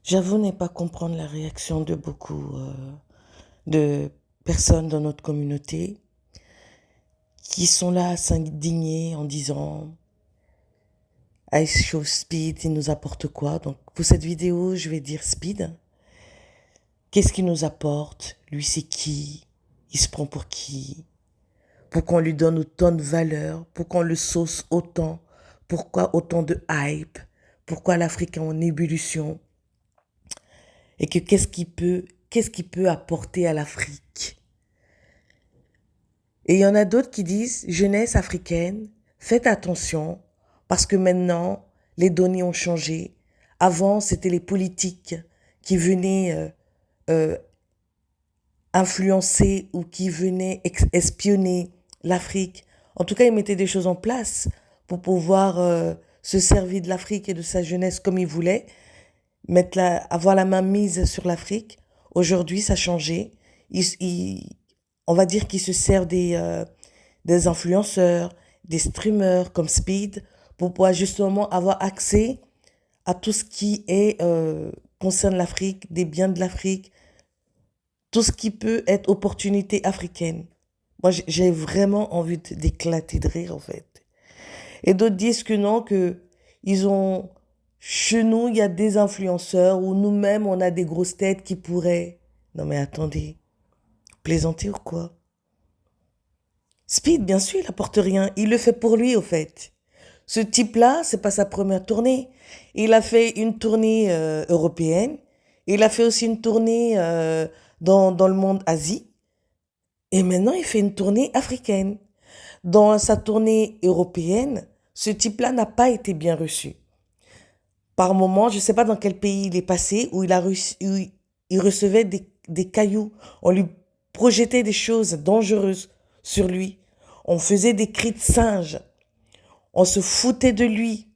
J'avoue ne pas comprendre la réaction de beaucoup de personnes dans notre communauté qui sont là à s'indigner en disant Ice Show Speed, il nous apporte quoi? Donc pour cette vidéo, je vais dire Speed. Qu'est-ce qu'il nous apporte? Lui, c'est qui? Il se prend pour qui? Pourquoi on lui donne autant de valeur? Pourquoi on le sauce autant? Pourquoi autant de hype? Pourquoi l'Afrique est en ébullition? Et que qu'est-ce qu'il peut apporter à l'Afrique? Et il y en a d'autres qui disent, jeunesse africaine, faites attention, parce que maintenant, les données ont changé. Avant, c'était les politiques qui venaient euh, influencer ou qui venaient espionner l'Afrique. En tout cas, ils mettaient des choses en place pour pouvoir se servir de l'Afrique et de sa jeunesse comme ils voulaient, avoir la main mise sur l'Afrique. Aujourd'hui, ça a changé. On va dire qu'ils se servent des influenceurs, des streamers comme Speed pour pouvoir justement avoir accès à tout ce qui concerne l'Afrique, des biens de l'Afrique, tout ce qui peut être opportunité africaine. Moi, j'ai vraiment envie d'éclater de rire, en fait. Et d'autres disent que non, que ils ont, chez nous, il y a des influenceurs ou nous-mêmes, on a des grosses têtes qui pourraient. Non, mais attendez, plaisanter ou quoi? Speed, bien sûr, il apporte rien. Il le fait pour lui, au fait. Ce type-là, c'est pas sa première tournée. Il a fait une tournée européenne. Il a fait aussi une tournée dans le monde Asie. Et maintenant, il fait une tournée africaine. Dans sa tournée européenne, ce type-là n'a pas été bien reçu. Par moment, je ne sais pas dans quel pays il est passé, où il recevait des cailloux. On lui projetait des choses dangereuses sur lui. On faisait des cris de singe. On se foutait de lui.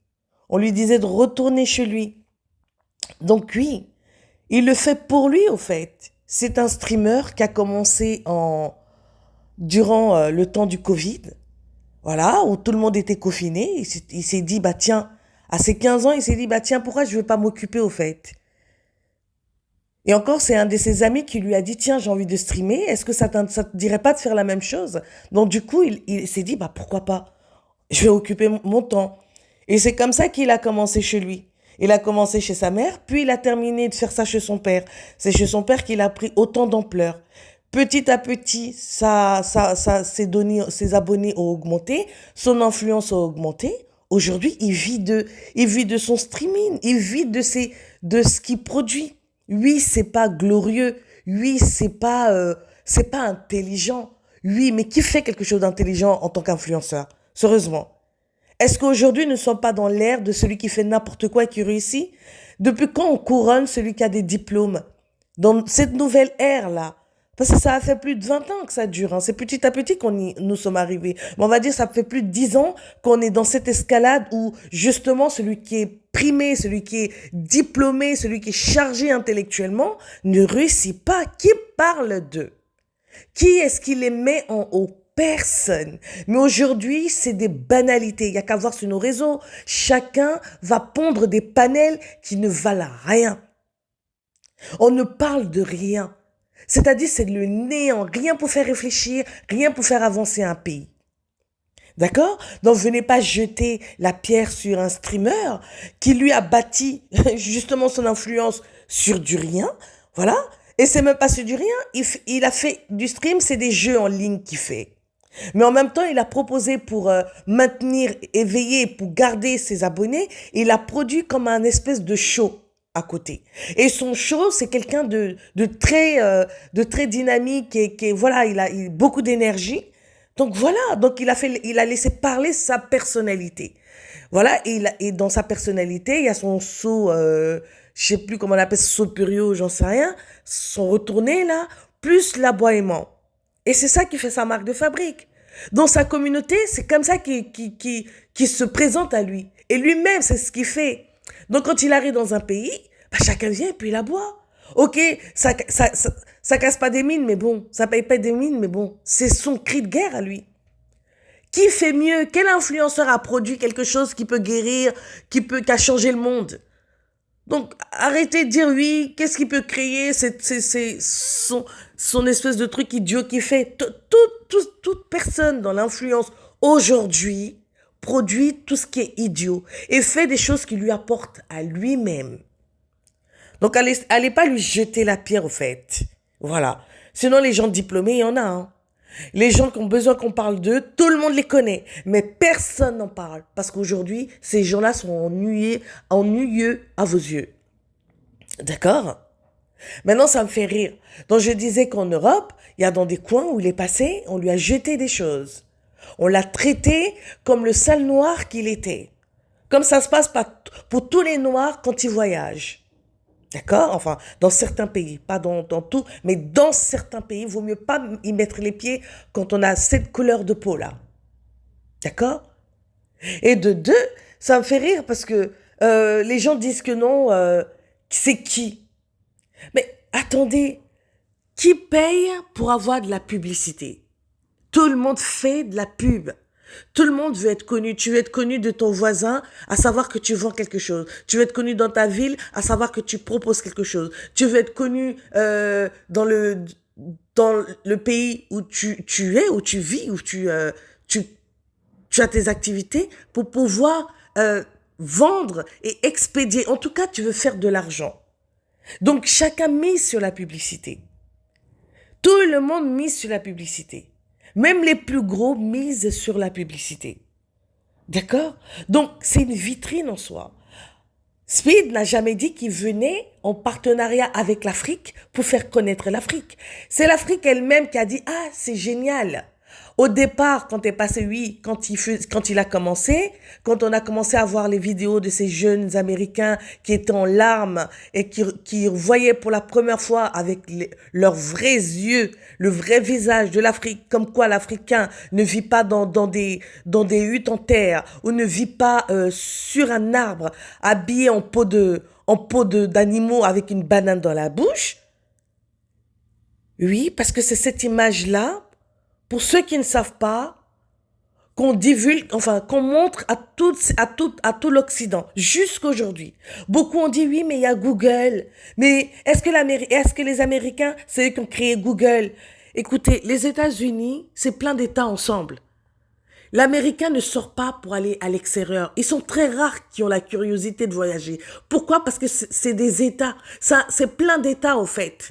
On lui disait de retourner chez lui. Donc oui, il le fait pour lui au fait. C'est un streamer qui a commencé durant le temps du Covid. Voilà, où tout le monde était confiné. Il s'est dit, bah tiens, à ses 15 ans, il s'est dit, bah tiens, pourquoi je ne vais pas m'occuper au fait? Et encore, c'est un de ses amis qui lui a dit, tiens, j'ai envie de streamer, est-ce que ça te dirait pas de faire la même chose? Donc du coup, il s'est dit, bah pourquoi pas? Je vais occuper mon temps. Et c'est comme ça qu'il a commencé chez lui. Il a commencé chez sa mère, puis il a terminé de faire ça chez son père. C'est chez son père qu'il a pris autant d'ampleur. Petit à petit, ses abonnés ont augmenté, son influence a augmenté. Aujourd'hui, il vit de son streaming, il vit de ce qu'il produit. Oui, c'est pas glorieux. Oui, c'est pas intelligent. Oui, mais qui fait quelque chose d'intelligent en tant qu'influenceur? Sérieusement. Est-ce qu'aujourd'hui, nous ne sommes pas dans l'ère de celui qui fait n'importe quoi et qui réussit? Depuis quand on couronne celui qui a des diplômes? Dans cette nouvelle ère-là, parce que ça a fait plus de 20 ans que ça dure, hein. C'est petit à petit nous sommes arrivés. Mais on va dire ça fait plus de 10 ans qu'on est dans cette escalade où justement celui qui est primé, celui qui est diplômé, celui qui est chargé intellectuellement ne réussit pas. Qui parle d'eux? Qui est-ce qui les met en haut? Personne. Mais aujourd'hui, c'est des banalités. Il n'y a qu'à voir sur nos réseaux. Chacun va pondre des panels qui ne valent rien. On ne parle de rien. C'est-à-dire, c'est le néant. Rien pour faire réfléchir, rien pour faire avancer un pays. D'accord? Donc, venez pas jeter la pierre sur un streamer qui lui a bâti justement son influence sur du rien. Voilà. Et c'est même pas sur du rien. Il a fait du stream, c'est des jeux en ligne qu'il fait. Mais en même temps, il a proposé pour maintenir éveillé, pour garder ses abonnés, il a produit comme un espèce de show à côté. Et son show, c'est quelqu'un de très dynamique et voilà, il a beaucoup d'énergie. Donc voilà, donc il a laissé parler sa personnalité. Voilà, et dans sa personnalité, il y a son saut, je sais plus comment on appelle, saut purio, j'en sais rien, son retourné là, plus l'aboiement. Et c'est ça qui fait sa marque de fabrique. Dans sa communauté, c'est comme ça qu'il se présente à lui. Et lui-même, c'est ce qu'il fait. Donc quand il arrive dans un pays, bah, chacun vient et puis il aboie. Ok, ça casse pas des mines, mais bon, ça paye pas des mines, mais bon, c'est son cri de guerre à lui. Qui fait mieux? Quel influenceur a produit quelque chose qui peut guérir, qui a changé le monde? Donc, arrêtez de dire oui, qu'est-ce qu'il peut créer, c'est son espèce de truc idiot qu'il fait. Toute personne dans l'influence aujourd'hui produit tout ce qui est idiot et fait des choses qui lui apportent à lui-même. Donc, allez pas lui jeter la pierre, au fait. Voilà. Sinon, les gens diplômés, il y en a, hein. Les gens qui ont besoin qu'on parle d'eux, tout le monde les connaît. Mais personne n'en parle. Parce qu'aujourd'hui, ces gens-là sont ennuyeux à vos yeux. D'accord? Maintenant, ça me fait rire. Donc, je disais qu'en Europe, il y a dans des coins où il est passé, on lui a jeté des choses. On l'a traité comme le sale noir qu'il était. Comme ça se passe pour tous les noirs quand ils voyagent. D'accord? Enfin, dans certains pays, pas dans tout, mais dans certains pays, il vaut mieux pas y mettre les pieds quand on a cette couleur de peau là. D'accord? Et de deux, ça me fait rire parce que les gens disent que non, c'est qui? Mais attendez, qui paye pour avoir de la publicité? Tout le monde fait de la pub. Tout le monde veut être connu. Tu veux être connu de ton voisin, à savoir que tu vends quelque chose. Tu veux être connu dans ta ville, à savoir que tu proposes quelque chose. Tu veux être connu dans le pays où tu es, où tu vis, où tu as tes activités pour pouvoir vendre et expédier. En tout cas, tu veux faire de l'argent. Donc, chacun mise sur la publicité. Tout le monde mise sur la publicité. Même les plus gros misent sur la publicité. D'accord? Donc, c'est une vitrine en soi. Speed n'a jamais dit qu'il venait en partenariat avec l'Afrique pour faire connaître l'Afrique. C'est l'Afrique elle-même qui a dit « Ah, c'est génial !» Au départ, quand t'es passé, oui, quand il a commencé, quand on a commencé à voir les vidéos de ces jeunes Américains qui étaient en larmes et qui voyaient pour la première fois avec leurs vrais yeux, le vrai visage de l'Afrique, comme quoi l'Africain ne vit pas dans des huttes en terre ou ne vit pas sur un arbre habillé en peau d'animaux avec une banane dans la bouche. Oui, parce que c'est cette image-là, pour ceux qui ne savent pas, qu'on divulgue, enfin, qu'on montre à tout l'Occident, jusqu'aujourd'hui. Beaucoup ont dit, oui, mais il y a Google. Mais est-ce que les Américains, c'est eux qui ont créé Google? Écoutez, les États-Unis, c'est plein d'États ensemble. L'Américain ne sort pas pour aller à l'extérieur. Ils sont très rares qui ont la curiosité de voyager. Pourquoi? Parce que c'est des États. Ça, c'est plein d'États, au fait.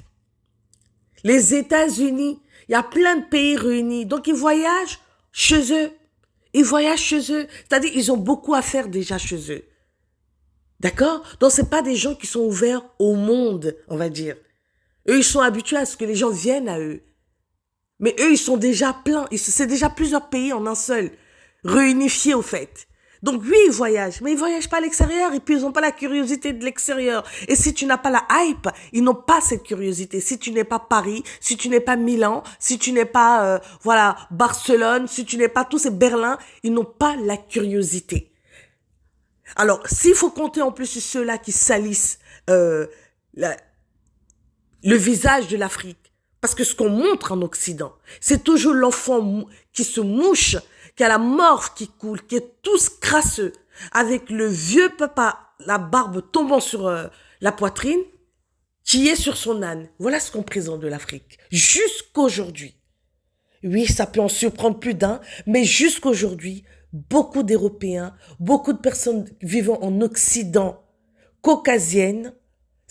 Les États-Unis, il y a plein de pays réunis. Donc, ils voyagent chez eux. Ils voyagent chez eux. C'est-à-dire, ils ont beaucoup à faire déjà chez eux. D'accord? Donc, c'est pas des gens qui sont ouverts au monde, on va dire. Eux, ils sont habitués à ce que les gens viennent à eux. Mais eux, ils sont déjà pleins. C'est déjà plusieurs pays en un seul. Réunifiés, au fait. Donc oui, ils voyagent, mais ils voyagent pas à l'extérieur et puis ils n'ont pas la curiosité de l'extérieur. Et si tu n'as pas la hype, ils n'ont pas cette curiosité. Si tu n'es pas Paris, si tu n'es pas Milan, si tu n'es pas Barcelone, si tu n'es pas tous ces Berlin, ils n'ont pas la curiosité. Alors, s'il faut compter en plus sur ceux-là qui salissent le visage de l'Afrique, parce que ce qu'on montre en Occident, c'est toujours l'enfant qui se mouche, qui a la morve qui coule, qui est tous crasseux, avec le vieux papa, la barbe tombant sur la poitrine, qui est sur son âne. Voilà ce qu'on présente de l'Afrique, jusqu'aujourd'hui. Oui, ça peut en surprendre plus d'un, mais jusqu'aujourd'hui, beaucoup d'Européens, beaucoup de personnes vivant en Occident, caucasiennes,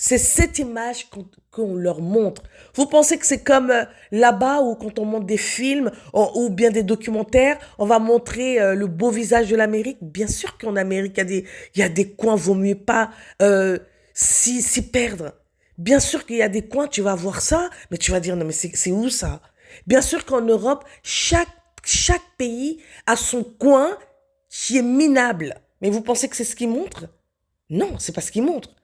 c'est cette image qu'on leur montre. Vous pensez que c'est comme là-bas où quand on montre des films ou bien des documentaires, on va montrer le beau visage de l'Amérique? Bien sûr qu'en Amérique, il y a des coins, vaut mieux pas s'y perdre. Bien sûr qu'il y a des coins, tu vas voir ça, mais tu vas dire, non mais c'est où ça? Bien sûr qu'en Europe, chaque pays a son coin qui est minable. Mais vous pensez que c'est ce qu'ils montrent? Non, c'est pas ce qu'ils montrent.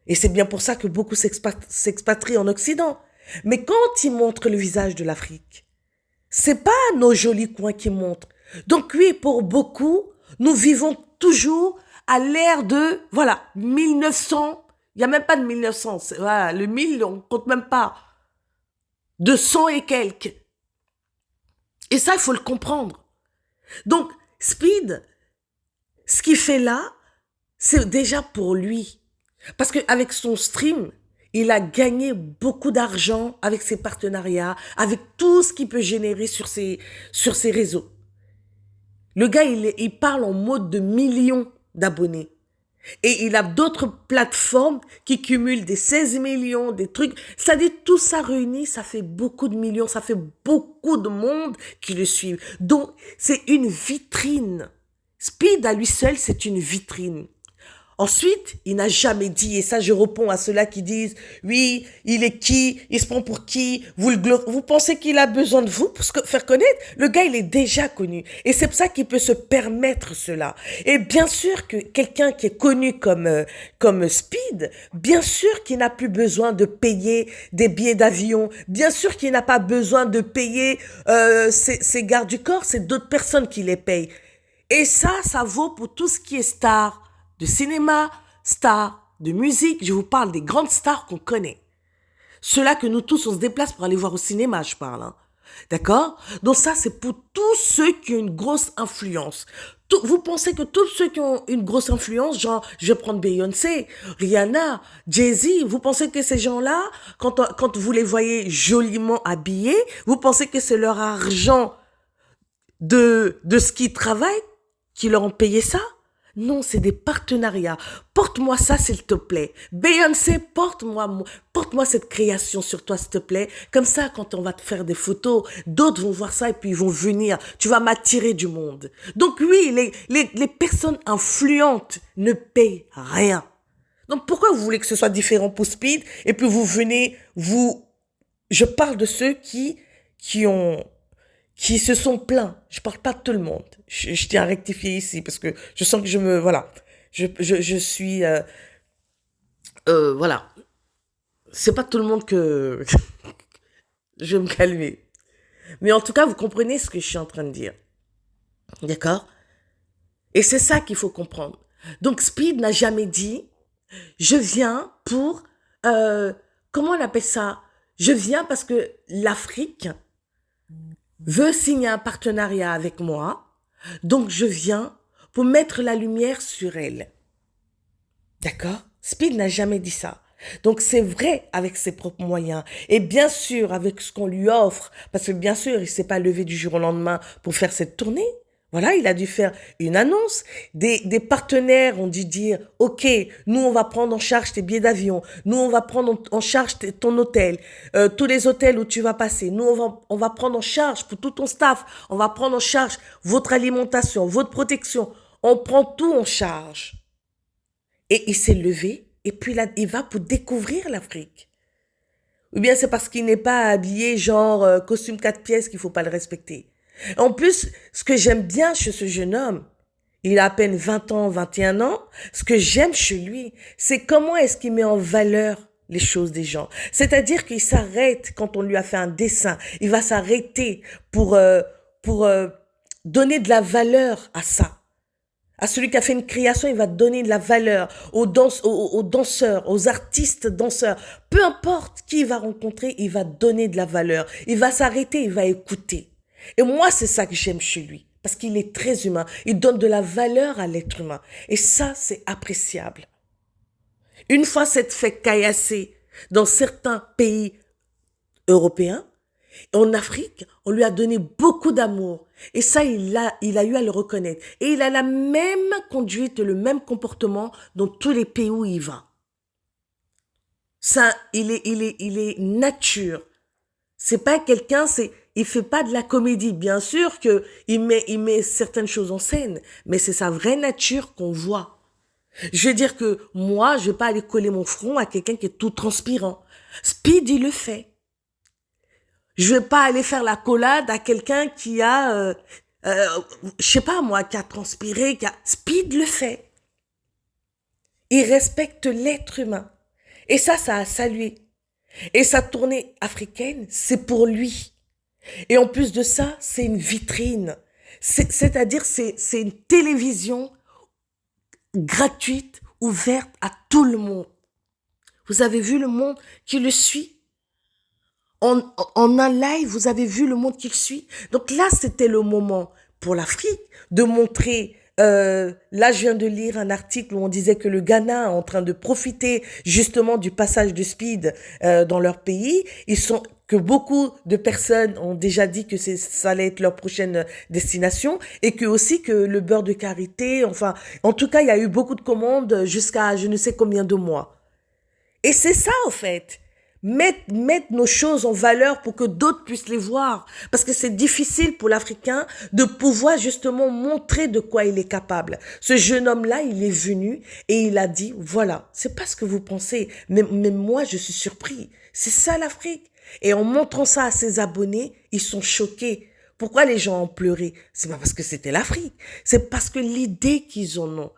Et c'est bien pour ça que beaucoup s'expatrient en Occident. Mais quand ils montrent le visage de l'Afrique, c'est pas nos jolis coins qu'ils montrent. Donc oui, pour beaucoup, nous vivons toujours à l'ère de, 1900. Il n'y a même pas de 1900. Voilà, le 1000, on compte même pas. De 100 et quelques. Et ça, il faut le comprendre. Donc, Speed, ce qu'il fait là, c'est déjà pour lui. Parce qu'avec son stream, il a gagné beaucoup d'argent avec ses partenariats, avec tout ce qu'il peut générer sur ses réseaux. Le gars, il parle en mode de millions d'abonnés. Et il a d'autres plateformes qui cumulent des 16 millions, des trucs. C'est-à-dire, tout ça réuni, ça fait beaucoup de millions, ça fait beaucoup de monde qui le suivent. Donc, c'est une vitrine. Speed, à lui seul, c'est une vitrine. Ensuite, il n'a jamais dit, et ça je réponds à ceux-là qui disent, oui, il est qui, il se prend pour qui, vous pensez qu'il a besoin de vous pour se faire connaître? Le gars, il est déjà connu. Et c'est pour ça qu'il peut se permettre cela. Et bien sûr que quelqu'un qui est connu comme Speed, bien sûr qu'il n'a plus besoin de payer des billets d'avion, bien sûr qu'il n'a pas besoin de payer ses gardes du corps, c'est d'autres personnes qui les payent. Et ça vaut pour tout ce qui est star de cinéma, stars de musique. Je vous parle des grandes stars qu'on connaît. Ceux-là que nous tous, on se déplace pour aller voir au cinéma, je parle. Hein. D'accord? Donc ça, c'est pour tous ceux qui ont une grosse influence. Vous pensez que tous ceux qui ont une grosse influence, genre, je vais prendre Beyoncé, Rihanna, Jay-Z, vous pensez que ces gens-là, quand vous les voyez joliment habillés, vous pensez que c'est leur argent de ce qu'ils travaillent qui leur ont payé ça? Non, c'est des partenariats. Porte-moi ça, s'il te plaît. Beyoncé, porte-moi cette création sur toi, s'il te plaît. Comme ça, quand on va te faire des photos, d'autres vont voir ça et puis ils vont venir. Tu vas m'attirer du monde. Donc oui, les personnes influentes ne payent rien. Donc pourquoi vous voulez que ce soit différent pour Speed et puis vous venez, je parle de ceux qui se sont plaints. Je parle pas de tout le monde. Je tiens à rectifier ici parce que je sens que voilà. Je suis, voilà. C'est pas tout le monde que je vais me calmer. Mais en tout cas, vous comprenez ce que je suis en train de dire. D'accord? Et c'est ça qu'il faut comprendre. Donc, Speed n'a jamais dit, je viens pour, comment on appelle ça? Je viens parce que l'Afrique veut signer un partenariat avec moi, donc je viens pour mettre la lumière sur elle. D'accord? Speed n'a jamais dit ça. Donc c'est vrai avec ses propres moyens et bien sûr avec ce qu'on lui offre, parce que bien sûr il ne s'est pas levé du jour au lendemain pour faire cette tournée. Voilà, il a dû faire une annonce. Des partenaires ont dû dire, OK, nous, on va prendre en charge tes billets d'avion. Nous, on va prendre en charge ton hôtel, tous les hôtels où tu vas passer. Nous, on va prendre en charge pour tout ton staff. On va prendre en charge votre alimentation, votre protection. On prend tout en charge. Et il s'est levé et puis là, il va pour découvrir l'Afrique. Ou bien c'est parce qu'il n'est pas habillé genre costume 4 pièces qu'il faut pas le respecter. En plus, ce que j'aime bien chez ce jeune homme, il a à peine 20 ans, 21 ans, ce que j'aime chez lui, c'est comment est-ce qu'il met en valeur les choses des gens. C'est-à-dire qu'il s'arrête quand on lui a fait un dessin, il va s'arrêter pour donner de la valeur à ça. À celui qui a fait une création, il va donner de la valeur aux danseurs, aux artistes danseurs. Peu importe qui il va rencontrer, il va donner de la valeur. Il va s'arrêter, il va écouter. Et moi, c'est ça que j'aime chez lui, parce qu'il est très humain. Il donne de la valeur à l'être humain. Et ça, c'est appréciable. Une fois s'être fait caillasser dans certains pays européens, en Afrique, on lui a donné beaucoup d'amour. Et ça, il a eu à le reconnaître. Et il a la même conduite, le même comportement dans tous les pays où il va. Ça, il est nature. C'est pas quelqu'un, il fait pas de la comédie. Bien sûr que il met certaines choses en scène, mais c'est sa vraie nature qu'on voit. Je veux dire que moi, je vais pas aller coller mon front à quelqu'un qui est tout transpirant. Speed, il le fait. Je vais pas aller faire la collade à quelqu'un qui a, je sais pas moi, qui a transpiré, Speed le fait. Il respecte l'être humain. Et ça a salué. Et sa tournée africaine, c'est pour lui. Et en plus de ça, c'est une vitrine. C'est-à-dire, c'est une télévision gratuite, ouverte à tout le monde. Vous avez vu le monde qui le suit? En un live, vous avez vu le monde qui le suit? Donc là, c'était le moment pour l'Afrique de montrer Là, je viens de lire un article où on disait que le Ghana est en train de profiter justement du passage de Speed dans leur pays. Que beaucoup de personnes ont déjà dit que ça allait être leur prochaine destination et que aussi que le beurre de karité, enfin, en tout cas, il y a eu beaucoup de commandes jusqu'à je ne sais combien de mois. Et c'est ça, en fait. Mettre nos choses en valeur pour que d'autres puissent les voir. Parce que c'est difficile pour l'Africain de pouvoir justement montrer de quoi il est capable. Ce jeune homme-là, il est venu et il a dit, voilà, c'est pas ce que vous pensez, mais moi, je suis surpris. C'est ça l'Afrique. Et en montrant ça à ses abonnés, ils sont choqués. Pourquoi les gens ont pleuré? C'est pas parce que c'était l'Afrique. C'est parce que l'idée qu'ils en ont.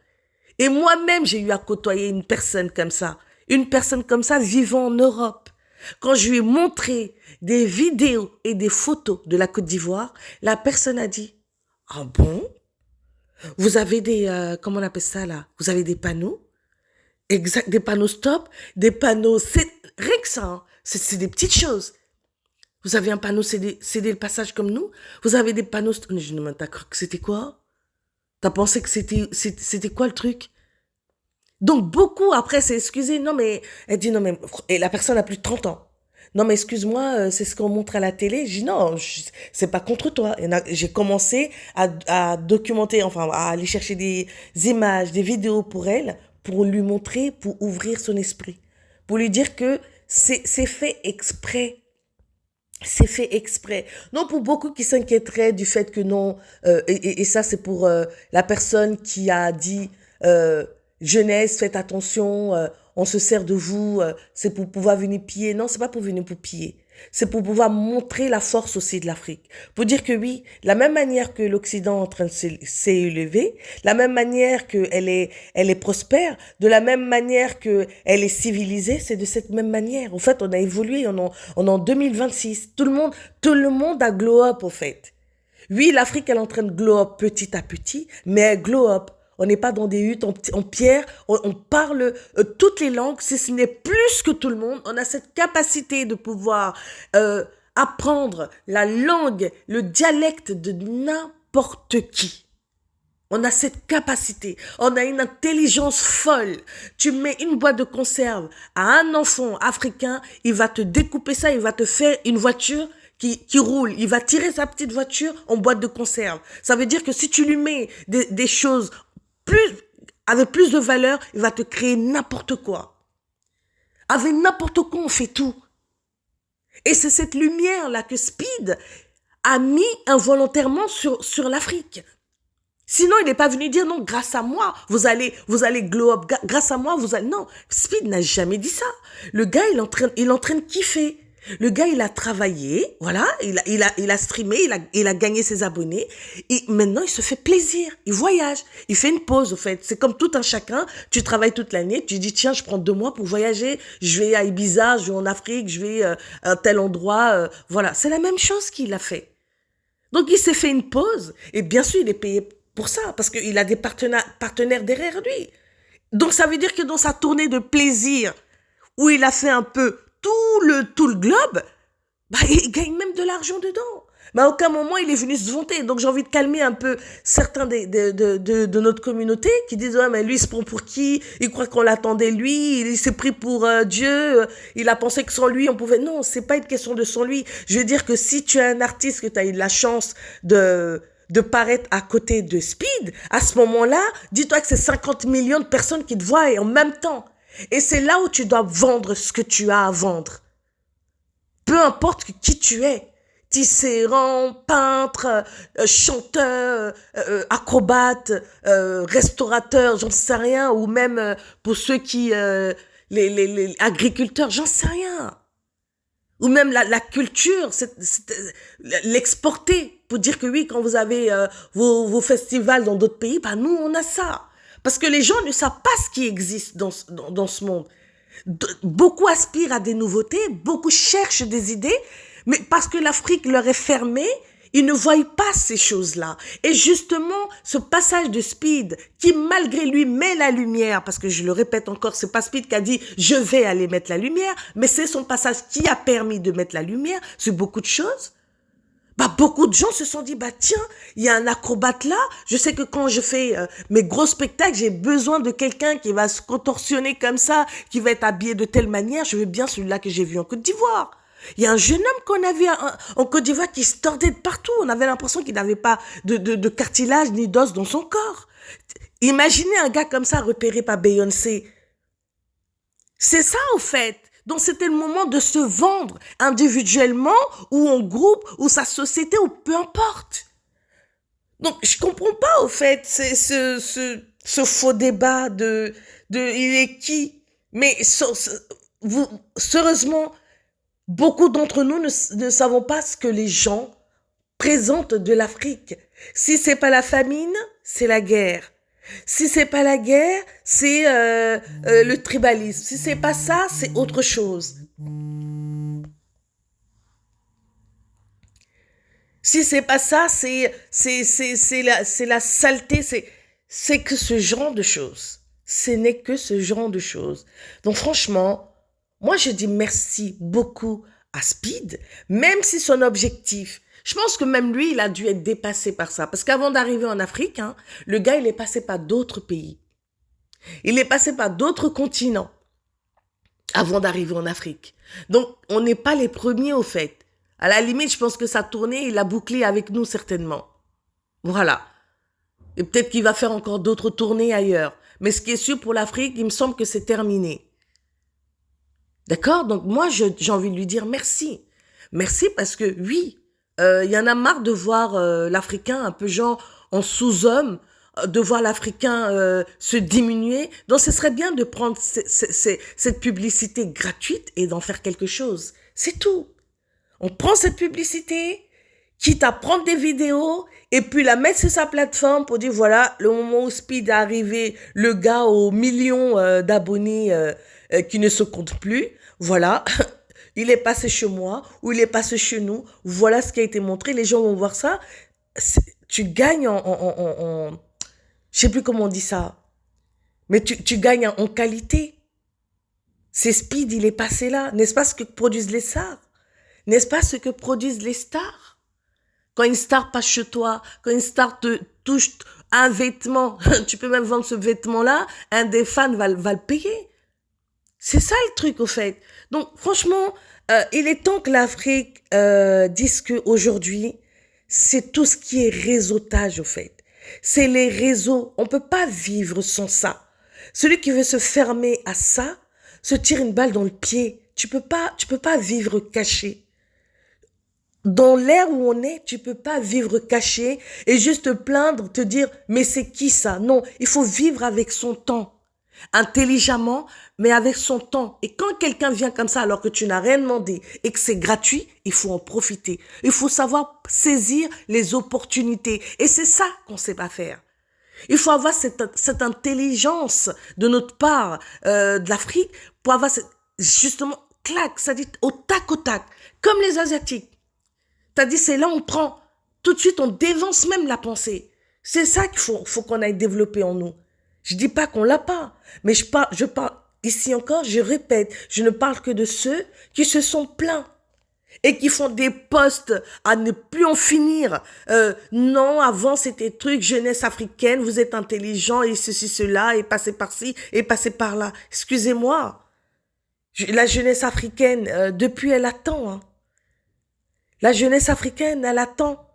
Et moi-même, j'ai eu à côtoyer une personne comme ça. Une personne comme ça vivant en Europe. Quand je lui ai montré des vidéos et des photos de la Côte d'Ivoire, la personne a dit, ah bon? Vous avez comment on appelle ça là? Vous avez des panneaux? Exact, des panneaux stop, des panneaux, c'est rien que ça, hein. C'est des petites choses. Vous avez un panneau céder le passage comme nous? Vous avez des panneaux stop. Je me demande, t'as cru que c'était quoi? T'as pensé que c'était quoi le truc? Donc beaucoup après c'est excusé, non mais, elle dit non mais, et la personne a plus de 30 ans. Non mais excuse-moi, c'est ce qu'on montre à la télé. Je dis non, c'est pas contre toi. J'ai commencé à documenter, enfin à aller chercher des images, des vidéos pour elle, pour lui montrer, pour ouvrir son esprit. Pour lui dire que c'est fait exprès. C'est fait exprès. Non, pour beaucoup qui s'inquiéteraient du fait que non, et ça c'est pour la personne qui a dit jeunesse, faites attention, on se sert de vous, c'est pour pouvoir venir piller. Non, c'est pas pour venir pour piller. C'est pour pouvoir montrer la force aussi de l'Afrique. Pour dire que oui, la même manière que l'Occident est en train de s'élever, la même manière qu'elle elle est prospère, de la même manière qu'elle est civilisée, c'est de cette même manière. En fait, on a évolué, on est en 2026. Tout le monde a glow up, au fait. Oui, l'Afrique, elle est en train de glow up petit à petit, mais elle glow up. On n'est pas dans des huttes en pierre, on parle toutes les langues, si ce n'est plus que tout le monde. On a cette capacité de pouvoir apprendre la langue, le dialecte de n'importe qui. On a cette capacité, on a une intelligence folle. Tu mets une boîte de conserve à un enfant africain, il va te découper ça, il va te faire une voiture qui roule. Il va tirer sa petite voiture en boîte de conserve. Ça veut dire que si tu lui mets des choses avec plus de valeur, il va te créer n'importe quoi. Avec n'importe quoi, on fait tout. Et c'est cette lumière-là que Speed a mis involontairement sur l'Afrique. Sinon, il n'est pas venu dire non, grâce à moi, vous allez glow up, grâce à moi, vous allez... Non, Speed n'a jamais dit ça. Le gars, il est en train de kiffer. Le gars, il a travaillé, voilà, il a streamé, il a gagné ses abonnés, et maintenant, il se fait plaisir, il voyage, il fait une pause, au fait. C'est comme tout un chacun, tu travailles toute l'année, tu dis, tiens, je prends 2 mois pour voyager, je vais à Ibiza, je vais en Afrique, je vais à tel endroit, voilà. C'est la même chose qu'il a fait. Donc, il s'est fait une pause, et bien sûr, il est payé pour ça, parce qu'il a des partenaires derrière lui. Donc, ça veut dire que dans sa tournée de plaisir, où il a fait un peu tout le globe, bah, il gagne même de l'argent dedans. Mais à aucun moment, il est venu se vanter. Donc, j'ai envie de calmer un peu certains de notre communauté qui disent, ouais, mais lui, il se prend pour qui? Il croit qu'on l'attendait lui. Il s'est pris pour Dieu. Il a pensé que sans lui, on pouvait... Non, c'est pas une question de sans lui. Je veux dire que si tu es un artiste, que tu as eu de la chance de paraître à côté de Speed, à ce moment-là, dis-toi que c'est 50 millions de personnes qui te voient et en même temps. Et c'est là où tu dois vendre ce que tu as à vendre. Peu importe qui tu es. Tisserand, peintre, chanteur, acrobate, restaurateur, j'en sais rien. Ou même pour ceux qui... les agriculteurs, j'en sais rien. Ou même la culture, l'exporter. Pour dire que oui, quand vous avez vos festivals dans d'autres pays, bah nous, on a ça. Parce que les gens ne savent pas ce qui existe dans ce monde. Beaucoup aspirent à des nouveautés, beaucoup cherchent des idées, mais parce que l'Afrique leur est fermée, ils ne voient pas ces choses-là. Et justement, ce passage de Speed, qui malgré lui met la lumière, parce que je le répète encore, c'est pas Speed qui a dit « je vais aller mettre la lumière », mais c'est son passage qui a permis de mettre la lumière sur beaucoup de choses. Bah, beaucoup de gens se sont dit, bah tiens, il y a un acrobate là. Je sais que quand je fais mes gros spectacles, j'ai besoin de quelqu'un qui va se contorsionner comme ça, qui va être habillé de telle manière. Je veux bien celui-là que j'ai vu en Côte d'Ivoire. Il y a un jeune homme qu'on a vu en Côte d'Ivoire qui se tordait de partout. On avait l'impression qu'il n'avait pas de cartilage ni d'os dans son corps. Imaginez un gars comme ça repéré par Beyoncé. C'est ça, au fait. Donc, c'était le moment de se vendre individuellement ou en groupe ou sa société ou peu importe. Donc, je comprends pas, au fait, ce faux débat de il est qui. Mais, sérieusement, beaucoup d'entre nous ne savons pas ce que les gens présentent de l'Afrique. Si c'est pas la famine, c'est la guerre. Si c'est pas la guerre, c'est le tribalisme. Si c'est pas ça, c'est autre chose. Si c'est pas ça, c'est la saleté. C'est que ce genre de choses. Ce n'est que ce genre de choses. Donc franchement, moi je dis merci beaucoup à Speed, même si son objectif, je pense que même lui, il a dû être dépassé par ça. Parce qu'avant d'arriver en Afrique, hein, le gars, il est passé par d'autres pays. Il est passé par d'autres continents avant d'arriver en Afrique. Donc, on n'est pas les premiers au fait. À la limite, je pense que sa tournée, il a bouclé avec nous certainement. Voilà. Et peut-être qu'il va faire encore d'autres tournées ailleurs. Mais ce qui est sûr pour l'Afrique, il me semble que c'est terminé. D'accord? Donc moi, j'ai envie de lui dire merci. Merci parce que oui, il y en a marre de voir l'Africain un peu genre en sous-homme, de voir l'Africain se diminuer. Donc ce serait bien de prendre cette publicité gratuite et d'en faire quelque chose. C'est tout. On prend cette publicité, quitte à prendre des vidéos et puis la mettre sur sa plateforme pour dire voilà, le moment où Speed est arrivé, le gars aux millions d'abonnés qui ne se comptent plus, voilà, il est passé chez moi ou il est passé chez nous, voilà ce qui a été montré, les gens vont voir ça, tu gagnes je sais plus comment on dit ça, mais tu gagnes en qualité. C'est Speed, il est passé là, n'est-ce pas ce que produisent les stars? N'est-ce pas ce que produisent les stars? Quand une star passe chez toi, quand une star te touche un vêtement, tu peux même vendre ce vêtement-là, un des fans va le payer. C'est ça le truc, au fait. Donc, franchement, il est temps que l'Afrique dise qu'aujourd'hui, c'est tout ce qui est réseautage, au fait. C'est les réseaux. On peut pas vivre sans ça. Celui qui veut se fermer à ça, se tire une balle dans le pied. Tu peux pas vivre caché. Dans l'ère où on est, tu peux pas vivre caché et juste te plaindre, te dire, mais c'est qui ça? Non, il faut vivre avec son temps. Intelligemment, mais avec son temps. Et quand quelqu'un vient comme ça alors que tu n'as rien demandé et que c'est gratuit, il faut en profiter. Il faut savoir saisir les opportunités. Et c'est ça qu'on sait pas faire. Il faut avoir cette intelligence de notre part de l'Afrique pour avoir justement, clac, ça dit au tac, comme les Asiatiques. T'as dit, c'est là on prend. Tout de suite, on dévance même la pensée. C'est ça qu'il faut qu'on aille développer en nous. Je dis pas qu'on l'a pas, mais je parle, ici encore, je répète, je ne parle que de ceux qui se sont plaints et qui font des posts à ne plus en finir. Non, avant c'était truc, jeunesse africaine, vous êtes intelligent et ceci, cela, et passez par-ci, et passez par-là. Excusez-moi. La jeunesse africaine, depuis, elle attend, hein. La jeunesse africaine, elle attend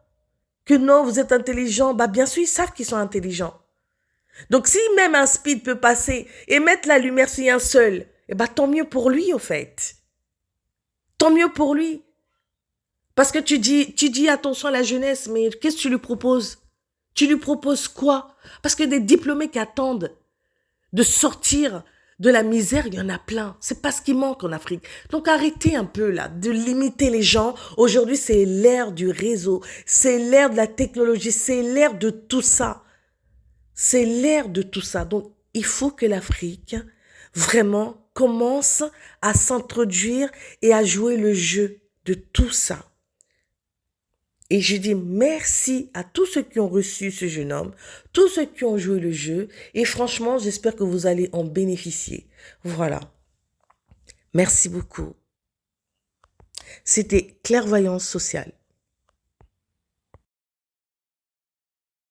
que non, vous êtes intelligent. Bah, bien sûr, ils savent qu'ils sont intelligents. Donc, si même un Speed peut passer et mettre la lumière sur un seul, eh ben, tant mieux pour lui, au fait. Tant mieux pour lui. Parce que tu dis attention à la jeunesse, mais qu'est-ce que tu lui proposes? Tu lui proposes quoi? Parce que des diplômés qui attendent de sortir de la misère, il y en a plein. C'est pas ce qui manque en Afrique. Donc arrêtez un peu là de limiter les gens. Aujourd'hui, c'est l'ère du réseau, c'est l'ère de la technologie, c'est l'ère de tout ça. C'est l'ère de tout ça. Donc il faut que l'Afrique vraiment commence à s'introduire et à jouer le jeu de tout ça. Et je dis merci à tous ceux qui ont reçu ce jeune homme, tous ceux qui ont joué le jeu. Et franchement, j'espère que vous allez en bénéficier. Voilà. Merci beaucoup. C'était Clairvoyance sociale.